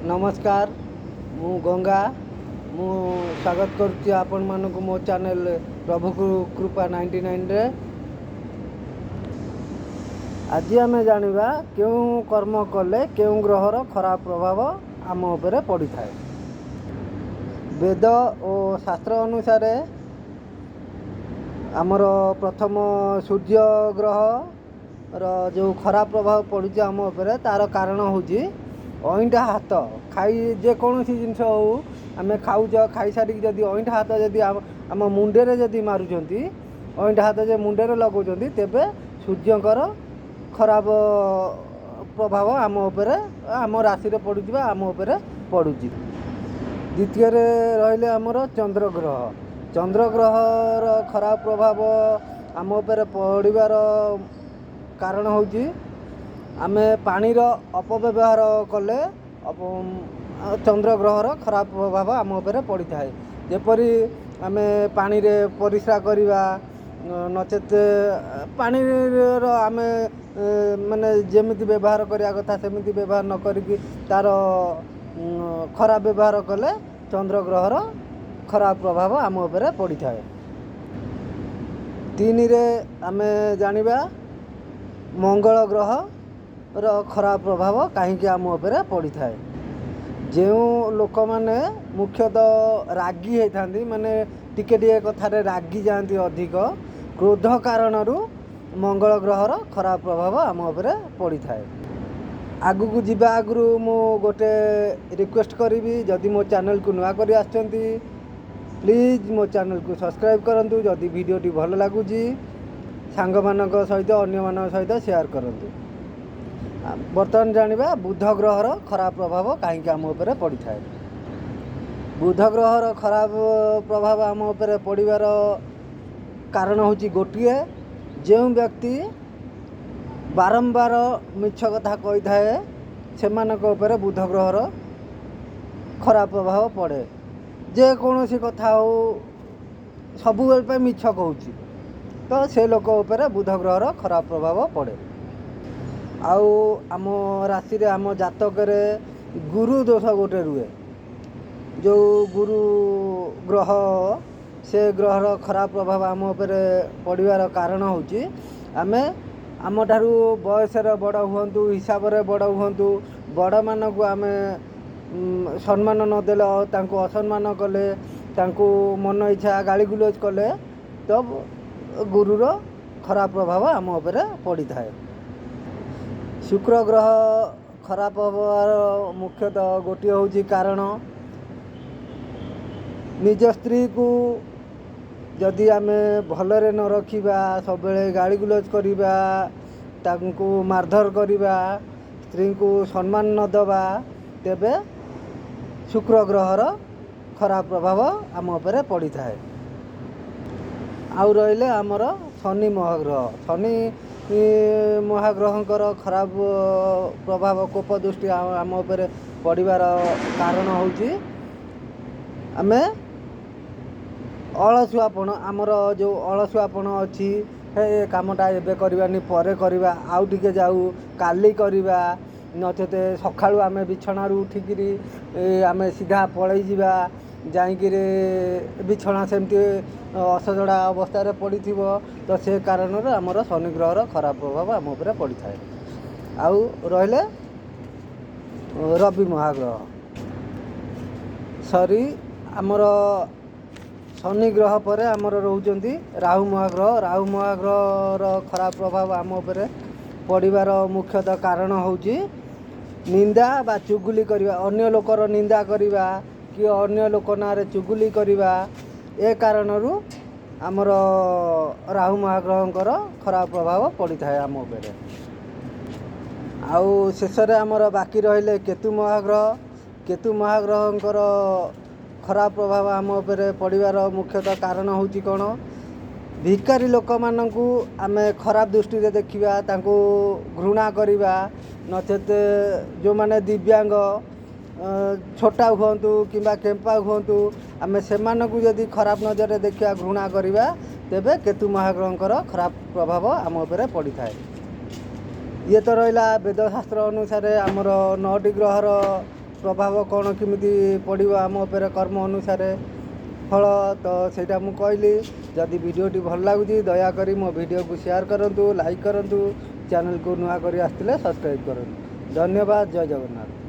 नमस्कार मु गंगा मु स्वागत करुच्ची आपण मानक मो चैनल प्रभु कृपा 99 रे। आज आम जानिबा क्यों कर्म कले क्यों ग्रहर खराब प्रभाव आम उपरे पड़ी थाए। वेद और शास्त्र अनुसार आमर प्रथम सूर्य ग्रह जो खराब प्रभाव पड़ुଛି आम उपरे तार कारण होची अईंठा हाथ खाई जेकोसी जिनस हो आम खाऊच खाई सारिक जदि अईंठा हाथ जदि आम मुंडे जदि मारुंट अईंठा हाथ जो मुंडे लगाउछंती तेबे सूर्यंकर खराब प्रभाव आम उपरे आम राशि रे पड़ुछि बा आम उपरे पड़ुछि। द्वितीय रहिले आमर चंद्र ग्रहर खराब प्रभाव आम उपरे पड़िबार कारण होची आमे पानी रो अपव्यवहार कले चंद्र ग्रहर खराब प्रभाव आम उपरे पड़ी थाए। जेपरी आमे पानी रे परिस्रा करिवा नचेत पानी रो आमे माने जेमिति व्यवहार करिया कथा सेमिति व्यवहार न करिकि तार खराब व्यवहार कले चंद्र ग्रहर खराब प्रभाव आम उपरे पड़ी थाए। तीन रे आमे जानिबा मंगल ग्रह रो खराब प्रभाव कहीं आम उपरे पड़ी थाए। जो लोक माने मुख्यतः रागी होता माने टिके टिके कथारे रागी जाती अधिक क्रोध कारणरू मंगल ग्रहर खराब प्रभाव आम उपरे पड़ी थाए। आगु जीवा आगु मु गोटे रिक्वेस्ट करी जदि मो चैनल को नुआ करी आछंती प्लीज मो चैनल को सब्सक्राइब करंतु। जदि वीडियोटी भल लागुची सांग मानक सहित अन्य मानक सहित शेयर करंतु। बर्तमान जानिबा बुध ग्रहर खराब प्रभाव कहीं आम उपरे पड़ी थाए। बुध ग्रहर खराब प्रभाव आम उपरे पड़िबार कारण होची गोटिए जो व्यक्ति बारंबार मिछ कथा कही थाए सेमानक उपरे बुध ग्रहर खराब प्रभाव पड़े। जे कौनसी कथा हो सबु बेल पे मिछ कहूची तो से लोक उपरे बुध ग्रहर खराब प्रभाव पड़े। आउ आम राशि रे आम जातक रे गुरु दोष गोटे रुए जो गुरु ग्रह से ग्रहर खराब प्रभाव आम उपरे पड़िबार कारण होची आमे आम ठारू बयस रे बड़ हुंतु हिसाब रे बड़ हुंतु बड़ मान को आमे सम्मान न देले तांको असम्मान कले तांको मन इच्छा गाली गुलज कले तब गुरुर खराब प्रभाव आम उपरे पड़ी थाए। शुक्र ग्रह खराब हबार मुख्यतः गोटे होची कारण निज स्त्री को जदि आमे भलरे न रखिबा सब बेले गाली गुलज करिबा तांको मारधर करिबा स्त्री को सम्मान न दबा तेबे शुक्र ग्रहर खराब प्रभाव आम उपरे पड़ी थाए। आउ रहिले आमर शनि महाग्रहंकर खराब प्रभाव कोप दृष्टि आम उपरे पड़िबार कारण होची आमे अलसुआपण आमर जो अलसुआपण अच्छी हे कामटा एबे करबानी परे करबा आउ टिके जाऊ काली करबा नचेते सखाळु आमे बिछणारू उठिकिरी आमे सीधा पळै जिबा जाइकिरे बिछणा सेमती असजड़ा अवस्था रे पड़ी तो से कारण आमर शनि ग्रहर खराब प्रभाव आम उपरे पड़ी थाए। आउ रहिले रवि महाग्रह सरी आमर शनि ग्रह पर आमर रोचंती राहु महाग्रह खराब प्रभाव आम उपरे पड़िबार मुख्यतः कारण होची निंदा बा चुगुली करिबा अन्य लोकर निंदा करिबा कि अन्य लोक नारे चुगुली करिबा ए कारणरू आमर राहु महाग्रहंकर खराब प्रभाव पड़ी थाए आम उपरे। आउ शेष रे आमर बाकी रहिले केतु महाग्रहंकर खराब प्रभाव आम उपरे पड़िबार मुख्यतः कारण होची कोन भिकारी लोक मानकू आमे खराब दृष्टि रे देखिबा तांको घृणा करिबा नचेत जो माने दिव्यांग छोटा हुंतु किंबा केम्पा हुंतु आमे सेमानकू जदि खराब नजर देखिया घृणा करिबा तेबे केतु महाग्रहंकर खराब प्रभाव आम उपरे पड़ी थाए। ये तो रहिला वेदशास्त्र अनुसार आमर 9टी ग्रहर प्रभाव कौन केमिति पड़ो आम उपर कर्म अनुसार फल तो ସେଇଟା ମୁଁ କହିଲି। जदि वीडियोटी भल लगुच दयाकोरी मो वीडियो को शेयर करूँ, लाइक करूँ, चैनल को नुआ कर आसते सब्सक्राइब करूँ। धन्यवाद। जय जगन्नाथ।